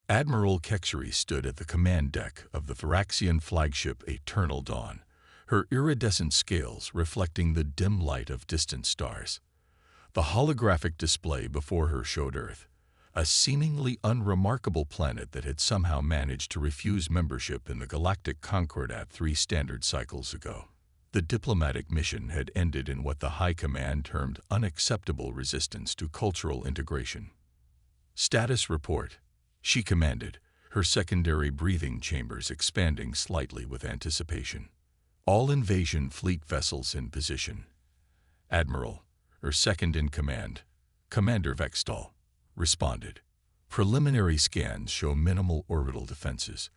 Admiral Kexery stood at the command deck of the Varaxian flagship Eternal Dawn, her iridescent scales reflecting the dim light of distant stars. The holographic display before her showed Earth, a seemingly unremarkable planet that had somehow managed to refuse membership in the Galactic Concordat 3 standard cycles ago. The diplomatic mission had ended in what the High Command termed unacceptable resistance to cultural integration. "Status report," she commanded, her secondary breathing chambers expanding slightly with anticipation. "All invasion fleet vessels in position." Admiral, her second-in-command, Commander Vextal, responded. "Preliminary scans show minimal orbital defenses.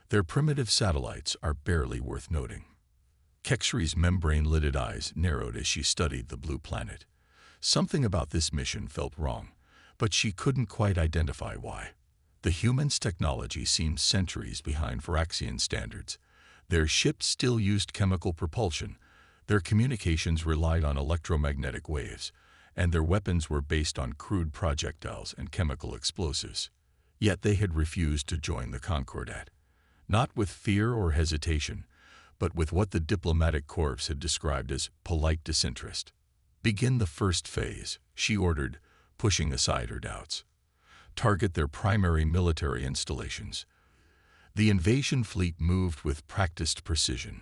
Their primitive satellites are barely worth noting." Kexery's membrane-lidded eyes narrowed as she studied the blue planet. Something about this mission felt wrong, but she couldn't quite identify why. The humans' technology seemed centuries behind Varaxian standards. Their ships still used chemical propulsion, their communications relied on electromagnetic waves, and their weapons were based on crude projectiles and chemical explosives. Yet they had refused to join the Concordat. Not with fear or hesitation, but with what the diplomatic corps had described as polite disinterest. "Begin the first phase," she ordered, pushing aside her doubts. "Target their primary military installations." The invasion fleet moved with practiced precision.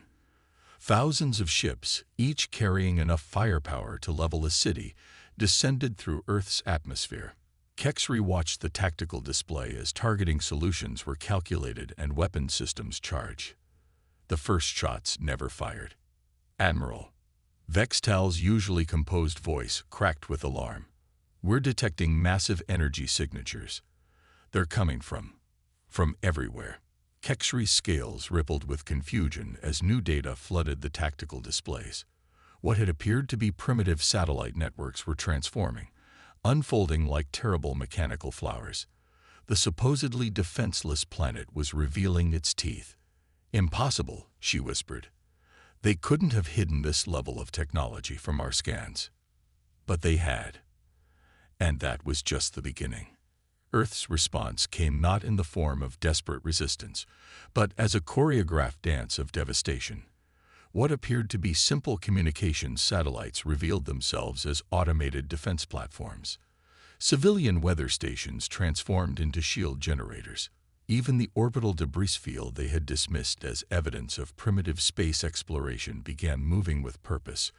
Thousands of ships, each carrying enough firepower to level a city, descended through Earth's atmosphere. Kexery watched the tactical display as targeting solutions were calculated and weapon systems charged. The first shots never fired. "Admiral." Vextal's usually composed voice cracked with alarm. "We're detecting massive energy signatures. They're coming from everywhere." Kexery's scales rippled with confusion as new data flooded the tactical displays. What had appeared to be primitive satellite networks were transforming, unfolding like terrible mechanical flowers. The supposedly defenseless planet was revealing its teeth. "Impossible," she whispered. "They couldn't have hidden this level of technology from our scans." But they had. And that was just the beginning. Earth's response came not in the form of desperate resistance, but as a choreographed dance of devastation. What appeared to be simple communications satellites revealed themselves as automated defense platforms. Civilian weather stations transformed into shield generators. Even the orbital debris field they had dismissed as evidence of primitive space exploration began moving with purpose.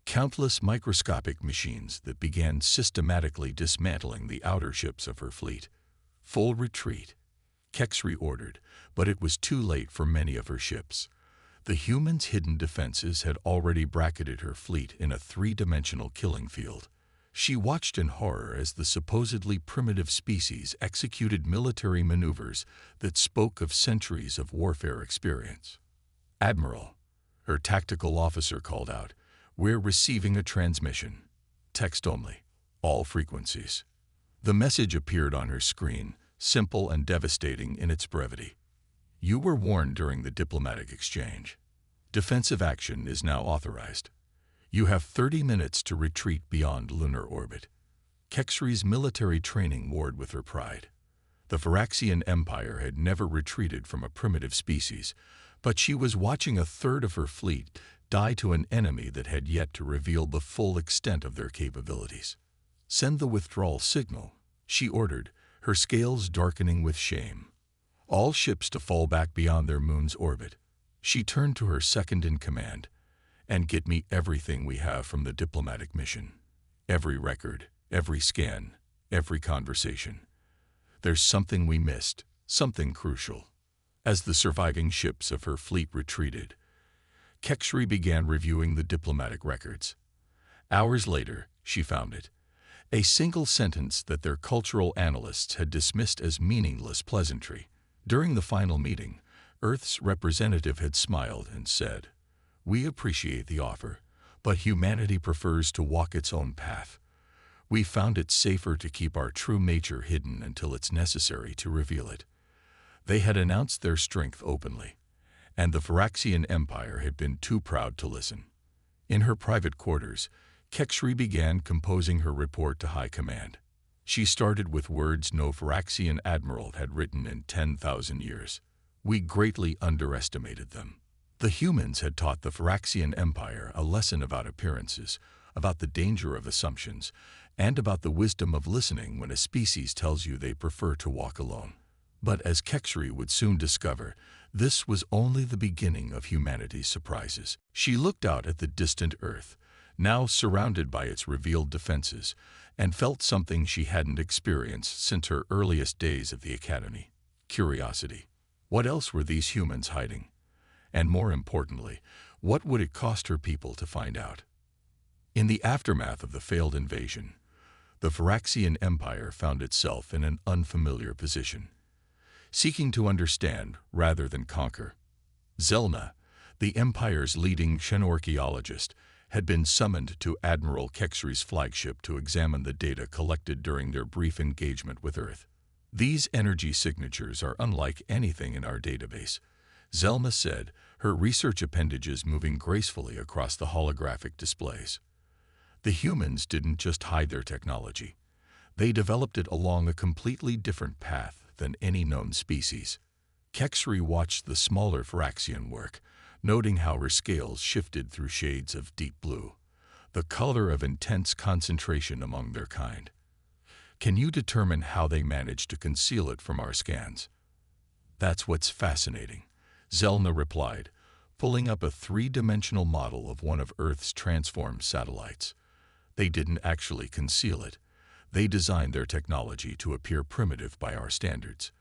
Countless microscopic machines that began systematically dismantling the outer ships of her fleet. "Full retreat," Kexery ordered, but it was too late for many of her ships. The humans' hidden defenses had already bracketed her fleet in a three-dimensional killing field. She watched in horror as the supposedly primitive species executed military maneuvers that spoke of centuries of warfare experience. "Admiral," her tactical officer called out, "we're receiving a transmission. Text only. All frequencies." The message appeared on her screen, simple and devastating in its brevity. "You were warned during the diplomatic exchange. Defensive action is now authorized. You have 30 minutes to retreat beyond lunar orbit." Kexery's military training warred with her pride. The Varaxian Empire had never retreated from a primitive species, but she was watching a third of her fleet die to an enemy that had yet to reveal the full extent of their capabilities. "Send the withdrawal signal," she ordered, her scales darkening with shame. "All ships to fall back beyond their moon's orbit." She turned to her second-in-command. "And get me everything we have from the diplomatic mission. Every record, every scan, every conversation. There's something we missed, something crucial." As the surviving ships of her fleet retreated, Kexery began reviewing the diplomatic records. Hours later, she found it. A single sentence that their cultural analysts had dismissed as meaningless pleasantry. During the final meeting, Earth's representative had smiled and said, "We appreciate the offer, but humanity prefers to walk its own path. We found it safer to keep our true nature hidden until it's necessary to reveal it." They had announced their strength openly, and the Varaxian Empire had been too proud to listen. In her private quarters, Kexery began composing her report to High Command. She started with words no Varaxian admiral had written in 10,000 years. We greatly underestimated them. The humans had taught the Varaxian Empire a lesson about appearances, about the danger of assumptions, and about the wisdom of listening when a species tells you they prefer to walk alone. But as Kexri would soon discover, this was only the beginning of humanity's surprises. She looked out at the distant Earth, now surrounded by its revealed defenses, and felt something she hadn't experienced since her earliest days of the Academy: curiosity. What else were these humans hiding? And more importantly, what would it cost her people to find out? In the aftermath of the failed invasion, the Varaxian Empire found itself in an unfamiliar position, seeking to understand rather than conquer. Zelna, the Empire's leading xenorchaeologist, had been summoned to Admiral Kexri's flagship to examine the data collected during their brief engagement with Earth. These energy signatures are unlike anything in our database, Zelma said, her research appendages moving gracefully across the holographic displays. The humans didn't just hide their technology. They developed it along a completely different path than any known species. Kexri watched the smaller Varaxian work, noting how her scales shifted through shades of deep blue, the color of intense concentration among their kind. Can you determine how they managed to conceal it from our scans? That's what's fascinating, Zelna replied, pulling up a three-dimensional model of one of Earth's transformed satellites. They didn't actually conceal it. They designed their technology to appear primitive by our standards.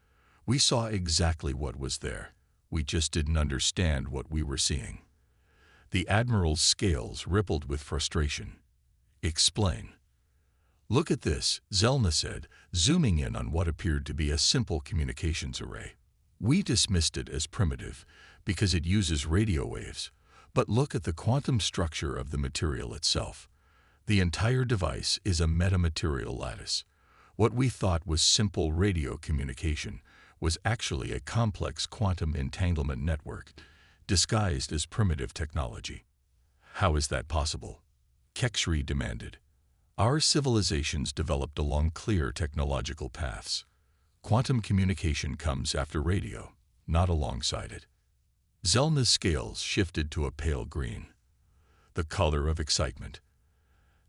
We saw exactly what was there. We just didn't understand what we were seeing. The Admiral's scales rippled with frustration. Explain. Look at this, Zelna said, zooming in on what appeared to be a simple communications array. We dismissed it as primitive because it uses radio waves, but look at the quantum structure of the material itself. The entire device is a metamaterial lattice. What we thought was simple radio communication was actually a complex quantum entanglement network, disguised as primitive technology. How is that possible? Kexri demanded. Our civilizations developed along clear technological paths. Quantum communication comes after radio, not alongside it. Zelna's scales shifted to a pale green, the color of excitement.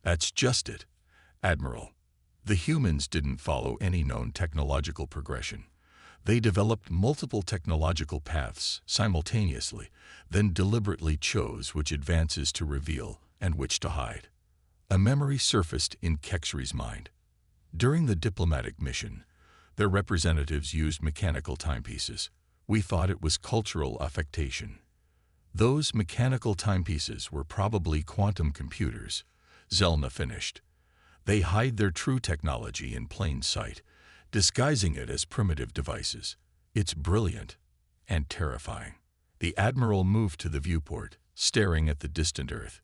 That's just it, Admiral. The humans didn't follow any known technological progression. They developed multiple technological paths simultaneously, then deliberately chose which advances to reveal and which to hide. A memory surfaced in Kexri's mind. During the diplomatic mission, their representatives used mechanical timepieces. We thought it was cultural affectation. Those mechanical timepieces were probably quantum computers, Zelna finished. They hide their true technology in plain sight, disguising it as primitive devices. It's brilliant and terrifying. The Admiral moved to the viewport, staring at the distant Earth.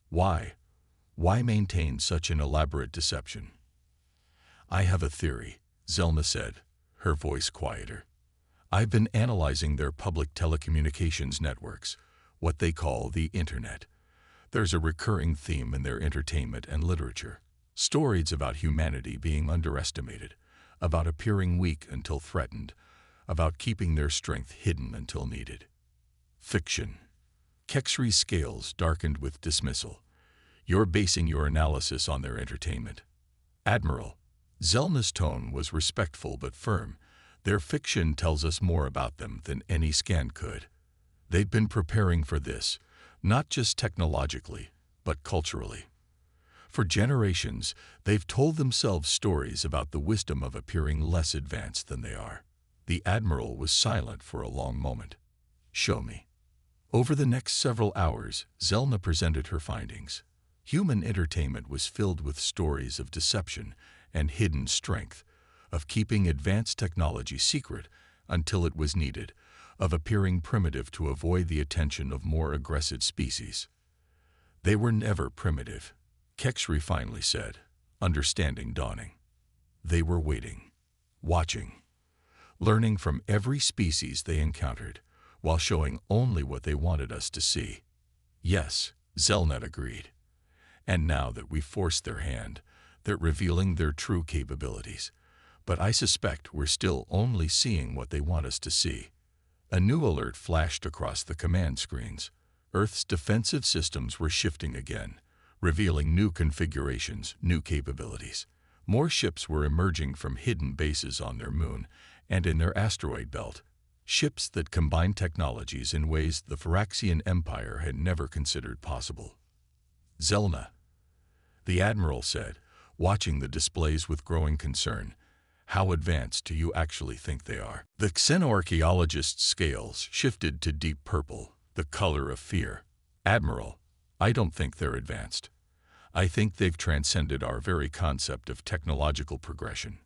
Why? Why maintain such an elaborate deception? I have a theory, Zelna said, her voice quieter. I've been analyzing their public telecommunications networks, what they call the Internet. There's a recurring theme in their entertainment and literature. Stories about humanity being underestimated, about appearing weak until threatened, about keeping their strength hidden until needed. Fiction. Kexri's scales darkened with dismissal. You're basing your analysis on their entertainment. Admiral, Zelna's tone was respectful but firm. Their fiction tells us more about them than any scan could. They've been preparing for this, not just technologically, but culturally. For generations, they've told themselves stories about the wisdom of appearing less advanced than they are. The Admiral was silent for a long moment. Show me. Over the next several hours, Zelna presented her findings. Human entertainment was filled with stories of deception and hidden strength, of keeping advanced technology secret until it was needed, of appearing primitive to avoid the attention of more aggressive species. They were never primitive, Kexri finally said, understanding dawning. They were waiting, watching, learning from every species they encountered, while showing only what they wanted us to see. Yes, Zelna agreed. And now that we've forced their hand, They're revealing their true capabilities. But I suspect we're still only seeing what they want us to see. A new alert flashed across the command screens. Earth's defensive systems were shifting again, revealing new configurations, new capabilities. More ships were emerging from hidden bases on their moon and in their asteroid belt. Ships that combined technologies in ways the Phyraxian Empire had never considered possible. "Zelna," the Admiral said, watching the displays with growing concern. "How advanced do you actually think they are?" The xenoarchaeologist's scales shifted to deep purple, the color of fear. "Admiral, I don't think they're advanced. I think they've transcended our very concept of technological progression.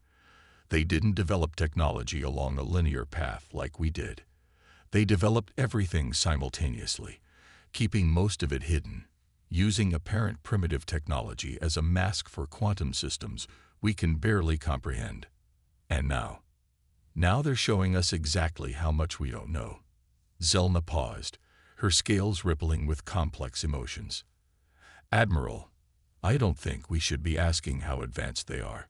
They didn't develop technology along a linear path like we did. They developed everything simultaneously, keeping most of it hidden, using apparent primitive technology as a mask for quantum systems we can barely comprehend. And now they're showing us exactly how much we don't know." Zelna paused, her scales rippling with complex emotions. "Admiral, I don't think we should be asking how advanced they are.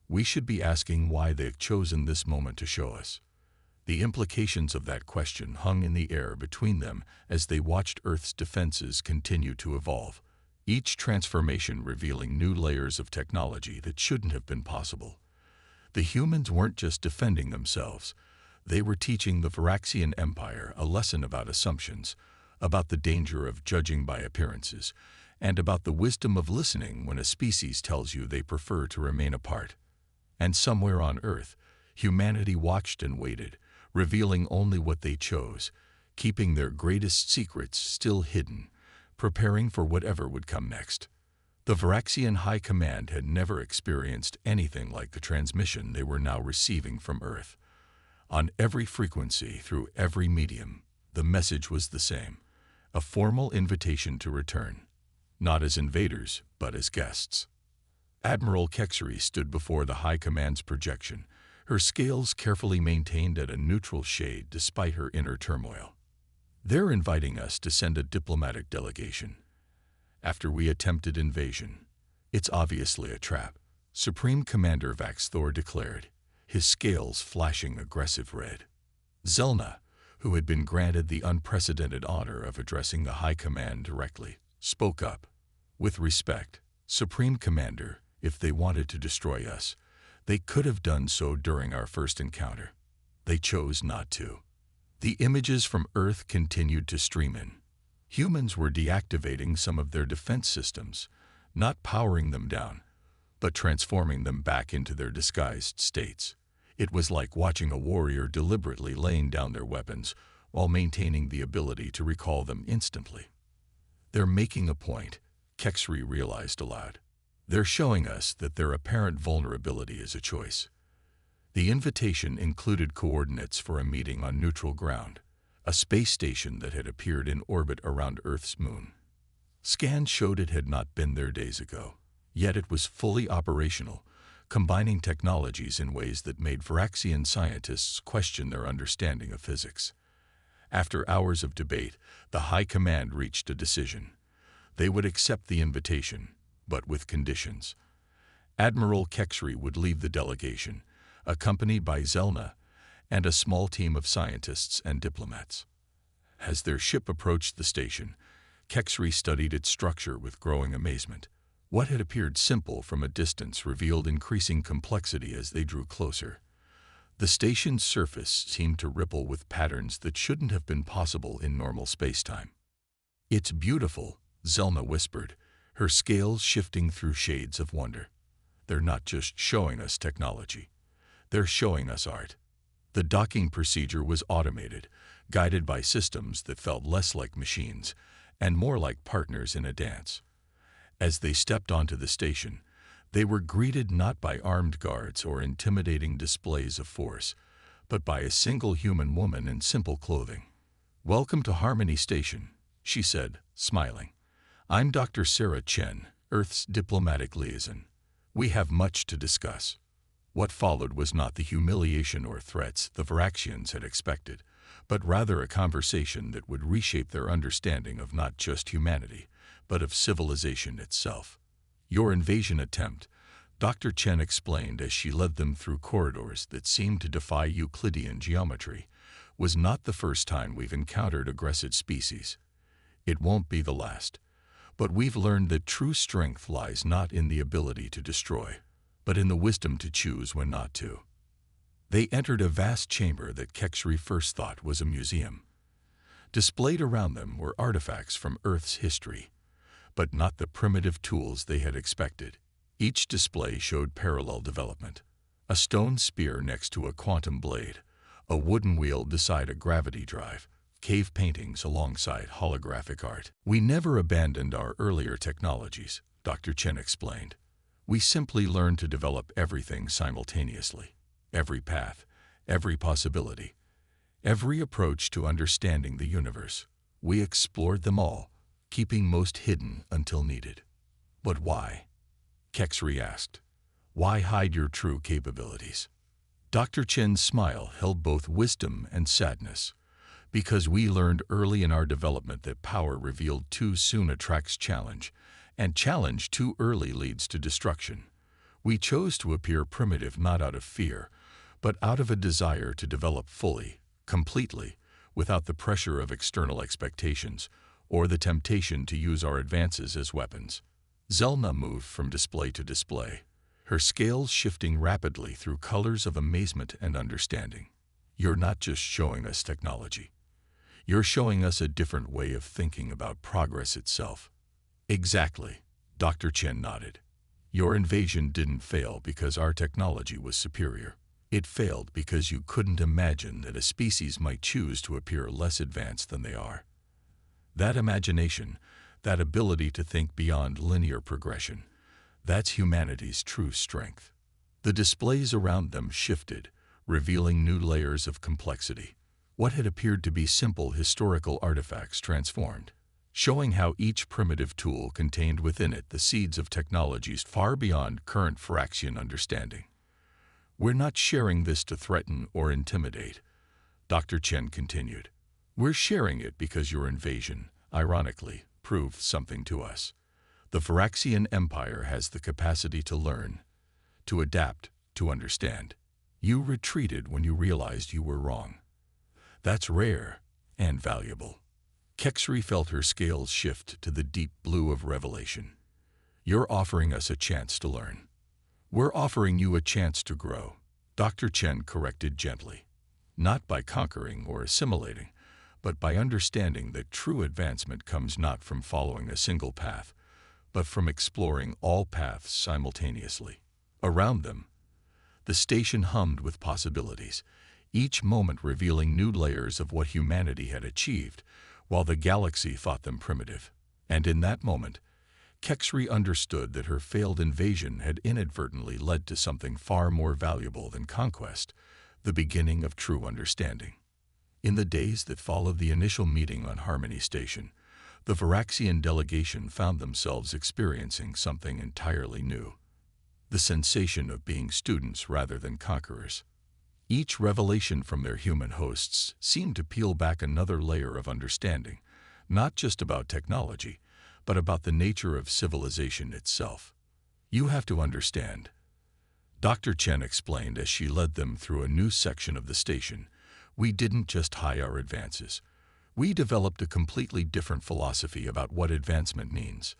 We should be asking why they've chosen this moment to show us." The implications of that question hung in the air between them as they watched Earth's defenses continue to evolve, each transformation revealing new layers of technology that shouldn't have been possible. The humans weren't just defending themselves. They were teaching the Phyraxian Empire a lesson about assumptions, about the danger of judging by appearances, and about the wisdom of listening when a species tells you they prefer to remain apart. And somewhere on Earth, humanity watched and waited, revealing only what they chose, keeping their greatest secrets still hidden, preparing for whatever would come next. The Phyraxian High Command had never experienced anything like the transmission they were now receiving from Earth. On every frequency, through every medium, the message was the same: a formal invitation to return, not as invaders, but as guests. Admiral Kexery stood before the High Command's projection, her scales carefully maintained at a neutral shade despite her inner turmoil. "They're inviting us to send a diplomatic delegation. After we attempted invasion, it's obviously a trap," Supreme Commander Vaxthor declared, his scales flashing aggressive red. Zelna, who had been granted the unprecedented honor of addressing the High Command directly, spoke up. "With respect, Supreme Commander, if they wanted to destroy us, they could have done so during our first encounter. They chose not to." The images from Earth continued to stream in. Humans were deactivating some of their defense systems, not powering them down, but transforming them back into their disguised states. It was like watching a warrior deliberately laying down their weapons while maintaining the ability to recall them instantly. "They're making a point," Kexery realized aloud. "They're showing us that their apparent vulnerability is a choice." The invitation included coordinates for a meeting on neutral ground, a space station that had appeared in orbit around Earth's moon. Scans showed it had not been there days ago, yet it was fully operational, combining technologies in ways that made Phyraxian scientists question their understanding of physics. After hours of debate, the High Command reached a decision. They would accept the invitation, but with conditions. Admiral Kexery would lead the delegation, accompanied by Zelna and a small team of scientists and diplomats. As their ship approached the station, Kexery studied its structure with growing amazement. What had appeared simple from a distance revealed increasing complexity as they drew closer. The station's surface seemed to ripple with patterns that shouldn't have been possible in normal spacetime. "It's beautiful," Zelna whispered, her scales shifting through shades of wonder. "They're not just showing us technology. They're showing us art." The docking procedure was automated, guided by systems that felt less like machines and more like partners in a dance. As they stepped onto the station, they were greeted not by armed guards or intimidating displays of force, but by a single human woman in simple clothing. "Welcome to Harmony Station," she said, smiling. "I'm Dr. Sarah Chen, Earth's diplomatic liaison. We have much to discuss." What followed was not the humiliation or threats the Phyraxians had expected, but rather a conversation that would reshape their understanding of not just humanity, but of civilization itself. "Your invasion attempt, Dr. Chen explained as she led them through corridors that seemed to defy Euclidean geometry. Was not the first time we've encountered aggressive species. It won't be the last. But we've learned that true strength lies not in the ability to destroy, but in the wisdom to choose when not to. They entered a vast chamber that Kexri first thought was a museum. Displayed around them were artifacts from Earth's history, but not the primitive tools they had expected. Each display showed parallel development. A stone spear next to a quantum blade, a wooden wheel beside a gravity drive, cave paintings alongside holographic art. We never abandoned our earlier technologies, Dr. Chen explained. We simply learned to develop everything simultaneously. Every path, every possibility, every approach to understanding the universe. We explored them all, keeping most hidden until needed. But why? Kexri asked. Why hide your true capabilities? Dr. Chen's smile held both wisdom and sadness. Because we learned early in our development that power revealed too soon attracts challenge, and challenge too early leads to destruction. We chose to appear primitive not out of fear, but out of a desire to develop fully, completely, without the pressure of external expectations, or the temptation to use our advances as weapons. Zelna moved from display to display, her scales shifting rapidly through colors of amazement and understanding. You're not just showing us technology. You're showing us a different way of thinking about progress itself. Exactly, Dr. Chen nodded. Your invasion didn't fail because our technology was superior. It failed because you couldn't imagine that a species might choose to appear less advanced than they are. That imagination, that ability to think beyond linear progression, that's humanity's true strength. The displays around them shifted, revealing new layers of complexity. What had appeared to be simple historical artifacts transformed, showing how each primitive tool contained within it the seeds of technologies far beyond current Phyraxian understanding. We're not sharing this to threaten or intimidate, Dr. Chen continued. We're sharing it because your invasion, ironically, proved something to us. The Phyraxian Empire has the capacity to learn, to adapt, to understand. You retreated when you realized you were wrong. That's rare and valuable. Kexri felt her scales shift to the deep blue of revelation. You're offering us a chance to learn. We're offering you a chance to grow, Dr. Chen corrected gently. Not by conquering or assimilating, but by understanding that true advancement comes not from following a single path, but from exploring all paths simultaneously. Around them, the station hummed with possibilities, each moment revealing new layers of what humanity had achieved, while the galaxy thought them primitive. And in that moment, Kexri understood that her failed invasion had inadvertently led to something far more valuable than conquest, the beginning of true understanding. In the days that followed the initial meeting on Harmony Station, the Phyraxian delegation found themselves experiencing something entirely new. The sensation of being students rather than conquerors. Each revelation from their human hosts seemed to peel back another layer of understanding, not just about technology, but about the nature of civilization itself. You have to understand, Dr. Chen explained as she led them through a new section of the station. We didn't just hide our advances. We developed a completely different philosophy about what advancement means.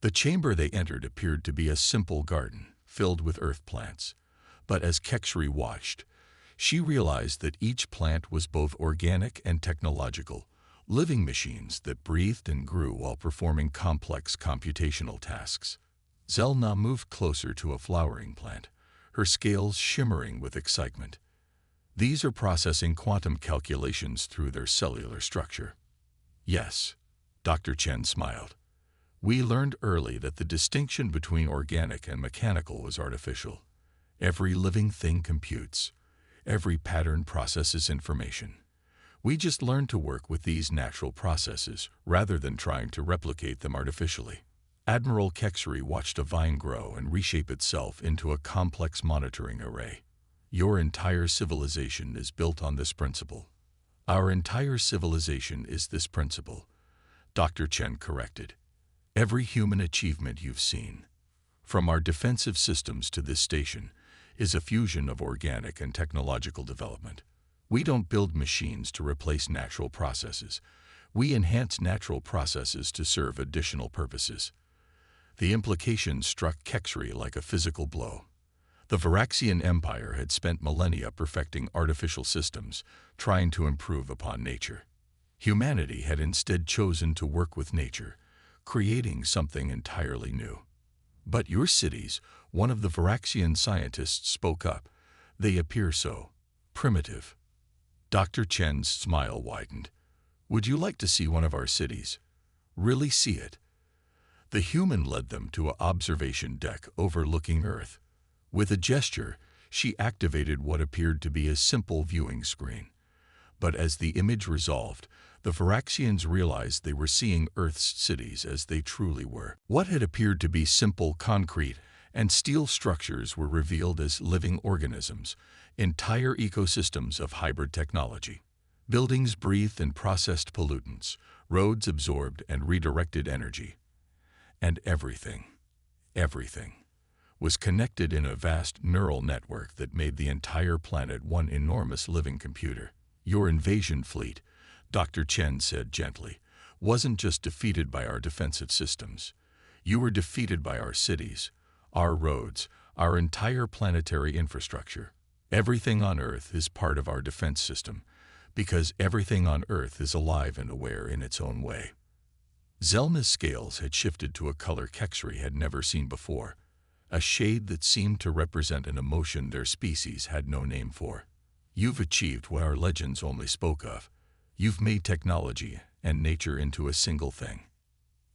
The chamber they entered appeared to be a simple garden, filled with earth plants. But as Kexri watched, she realized that each plant was both organic and technological, living machines that breathed and grew while performing complex computational tasks. Zelna moved closer to a flowering plant, her scales shimmering with excitement. These are processing quantum calculations through their cellular structure. Yes, Dr. Chen smiled. We learned early that the distinction between organic and mechanical was artificial. Every living thing computes. Every pattern processes information. We just learned to work with these natural processes rather than trying to replicate them artificially. Admiral Kexri watched a vine grow and reshape itself into a complex monitoring array. Your entire civilization is built on this principle. Our entire civilization is this principle, Dr. Chen corrected. Every human achievement you've seen, From our defensive systems to this station is a fusion of organic and technological development. We don't build machines to replace natural processes. We enhance natural processes to serve additional purposes. The implication struck Kexri like a physical blow. The Varaxian Empire had spent millennia perfecting artificial systems, trying to improve upon nature. Humanity had instead chosen to work with nature, creating something entirely new. "But your cities," one of the Varaxian scientists spoke up, "they appear so primitive." Dr. Chen's smile widened. "Would you like to see one of our cities? Really see it?" The human led them to an observation deck overlooking Earth. With a gesture, she activated what appeared to be a simple viewing screen. But as the image resolved, the Varaxians realized they were seeing Earth's cities as they truly were. What had appeared to be simple concrete and steel structures were revealed as living organisms, entire ecosystems of hybrid technology. Buildings breathed and processed pollutants, roads absorbed and redirected energy. And everything was connected in a vast neural network that made the entire planet one enormous living computer. "Your invasion fleet," Dr. Chen said gently, "wasn't just defeated by our defensive systems. You were defeated by our cities, our roads, our entire planetary infrastructure. Everything on Earth is part of our defense system, because everything on Earth is alive and aware in its own way." Zelma's scales had shifted to a color Kexri had never seen before, a shade that seemed to represent an emotion their species had no name for. "You've achieved what our legends only spoke of. You've made technology and nature into a single thing."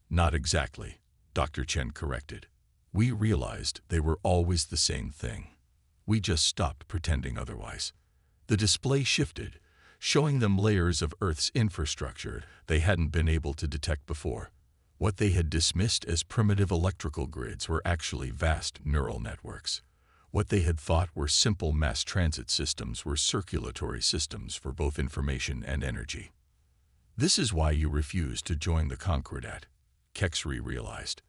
"Not exactly," Dr. Chen corrected. "We realized they were always the same thing. We just stopped pretending otherwise." The display shifted, showing them layers of Earth's infrastructure they hadn't been able to detect before. What they had dismissed as primitive electrical grids were actually vast neural networks. What they had thought were simple mass transit systems were circulatory systems for both information and energy. "This is why you refused to join the Concordat," Kexri realized.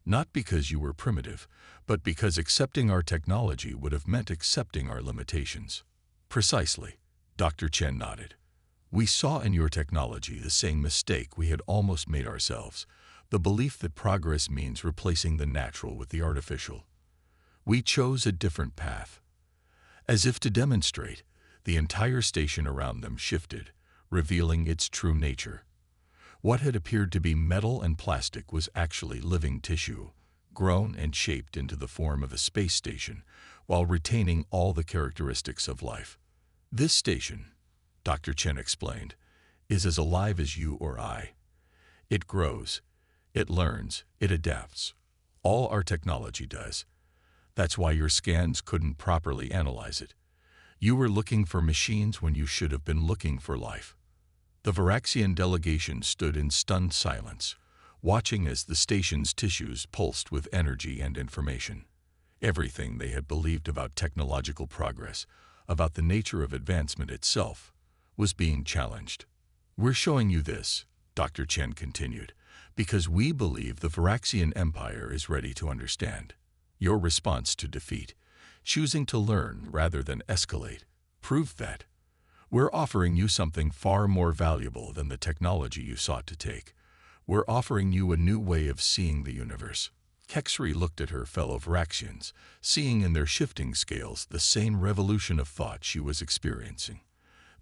"Not because you were primitive, but because accepting our technology would have meant accepting our limitations." "Precisely," Dr. Chen nodded. "We saw in your technology the same mistake we had almost made ourselves, the belief that progress means replacing the natural with the artificial. We chose a different path." As if to demonstrate, the entire station around them shifted, revealing its true nature. What had appeared to be metal and plastic was actually living tissue, grown and shaped into the form of a space station, while retaining all the characteristics of life. "This station," Dr. Chen explained, "is as alive as you or I. It grows, it learns, it adapts. All our technology does. That's why your scans couldn't properly analyze it. You were looking for machines when you should have been looking for life." The Varaxian delegation stood in stunned silence, watching as the station's tissues pulsed with energy and information. Everything they had believed about technological progress, about the nature of advancement itself, was being challenged. "We're showing you this," Dr. Chen continued, "because we believe the Varaxian Empire is ready to understand. Your response to defeat, choosing to learn rather than escalate, proved that. We're offering you something far more valuable than the technology you sought to take. We're offering you a new way of seeing the universe." Kexri looked at her fellow Varaxians, seeing in their shifting scales the same revolution of thought she was experiencing.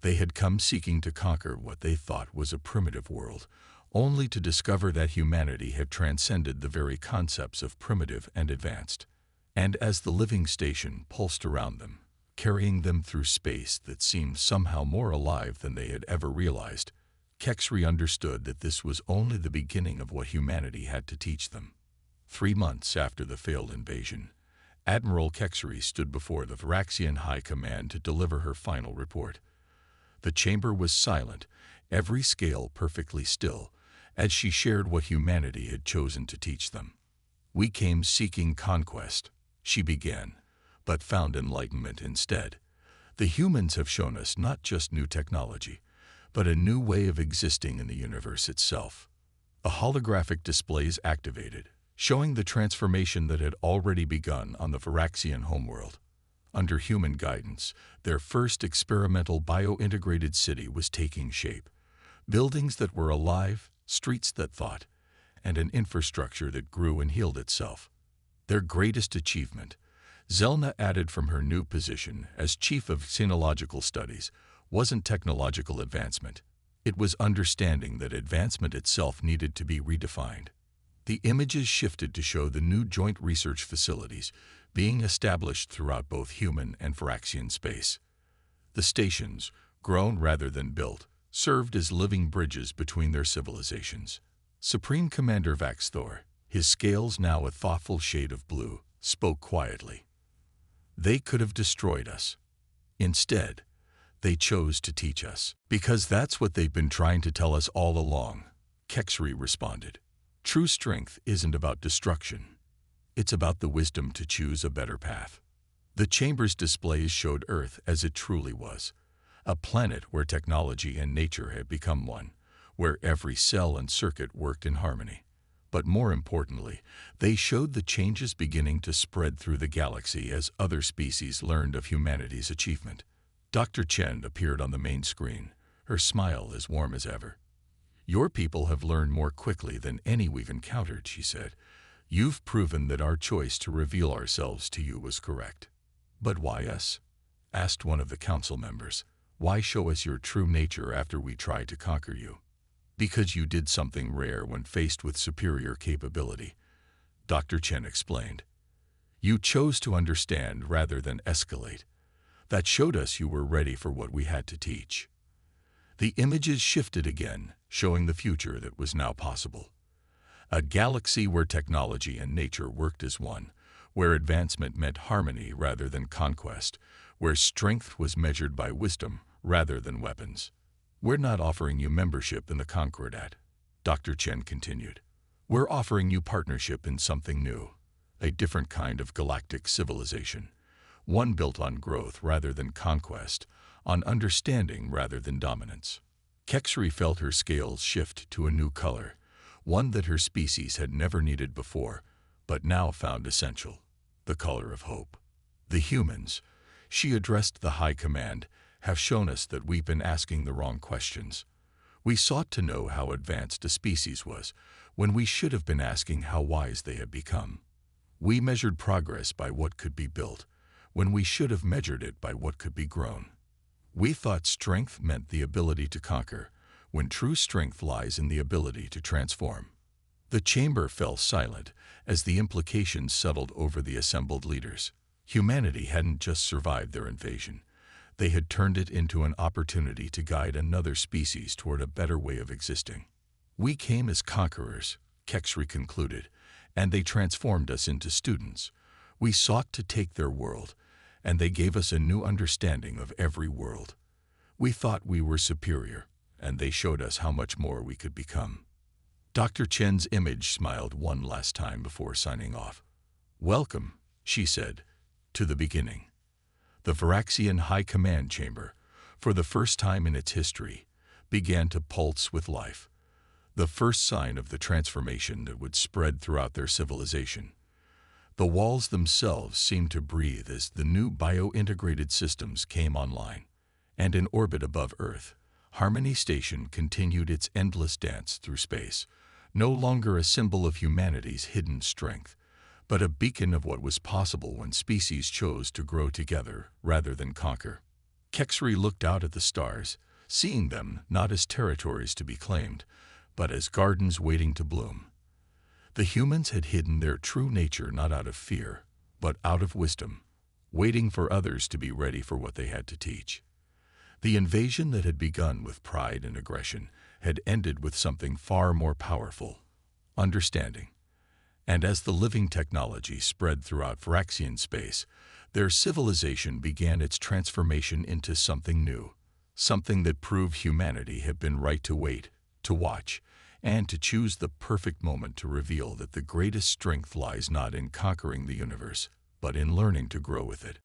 They had come seeking to conquer what they thought was a primitive world, only to discover that humanity had transcended the very concepts of primitive and advanced. And as the living station pulsed around them, carrying them through space that seemed somehow more alive than they had ever realized, Kexri understood that this was only the beginning of what humanity had to teach them. 3 months after the failed invasion, Admiral Kexri stood before the Varaxian High Command to deliver her final report. The chamber was silent, every scale perfectly still, as she shared what humanity had chosen to teach them. "We came seeking conquest," she began, "but found enlightenment instead. The humans have shown us not just new technology, but a new way of existing in the universe itself." The holographic displays activated, showing the transformation that had already begun on the Varaxian homeworld. Under human guidance, their first experimental bio-integrated city was taking shape. Buildings that were alive, streets that thought, and an infrastructure that grew and healed itself. Their greatest achievement, Zelna added from her new position as Chief of Xenological Studies, wasn't technological advancement. It was understanding that advancement itself needed to be redefined. The images shifted to show the new joint research facilities being established throughout both human and Varaxian space. The stations, grown rather than built, served as living bridges between their civilizations. Supreme Commander Vaxthor, his scales now a thoughtful shade of blue, spoke quietly. They could have destroyed us. Instead, they chose to teach us. Because that's what they've been trying to tell us all along, Kexri responded. True strength isn't about destruction. It's about the wisdom to choose a better path. The chamber's displays showed Earth as it truly was, a planet where technology and nature had become one, where every cell and circuit worked in harmony. But more importantly, they showed the changes beginning to spread through the galaxy as other species learned of humanity's achievement. Dr. Chen appeared on the main screen, her smile as warm as ever. Your people have learned more quickly than any we've encountered, she said. You've proven that our choice to reveal ourselves to you was correct. But why us? Asked one of the council members. Why show us your true nature after we tried to conquer you? Because you did something rare when faced with superior capability, Dr. Chen explained. You chose to understand rather than escalate. That showed us you were ready for what we had to teach. The images shifted again, showing the future that was now possible. A galaxy where technology and nature worked as one, where advancement meant harmony rather than conquest, where strength was measured by wisdom rather than weapons. We're not offering you membership in the Concordat, Dr. Chen continued. We're offering you partnership in something new, a different kind of galactic civilization, one built on growth rather than conquest, on understanding rather than dominance. Kexri felt her scales shift to a new color, one that her species had never needed before, but now found essential, the color of hope. The humans, she addressed the High Command, have shown us that we've been asking the wrong questions. We sought to know how advanced a species was, when we should have been asking how wise they had become. We measured progress by what could be built, when we should have measured it by what could be grown. We thought strength meant the ability to conquer, when true strength lies in the ability to transform. The chamber fell silent as the implications settled over the assembled leaders. Humanity hadn't just survived their invasion. They had turned it into an opportunity to guide another species toward a better way of existing. We came as conquerors, Kexri concluded, and they transformed us into students. We sought to take their world, and they gave us a new understanding of every world. We thought we were superior, and they showed us how much more we could become. Dr. Chen's image smiled one last time before signing off. Welcome, she said, to the beginning. The Varaxian High Command Chamber, for the first time in its history, began to pulse with life, the first sign of the transformation that would spread throughout their civilization. The walls themselves seemed to breathe as the new bio-integrated systems came online, and in orbit above Earth, Harmony Station continued its endless dance through space, no longer a symbol of humanity's hidden strength, but a beacon of what was possible when species chose to grow together rather than conquer. Kexri looked out at the stars, seeing them not as territories to be claimed, but as gardens waiting to bloom. The humans had hidden their true nature not out of fear, but out of wisdom, waiting for others to be ready for what they had to teach. The invasion that had begun with pride and aggression had ended with something far more powerful, understanding. And as the living technology spread throughout Varaxian space, their civilization began its transformation into something new, something that proved humanity had been right to wait, to watch, and to choose the perfect moment to reveal that the greatest strength lies not in conquering the universe, but in learning to grow with it.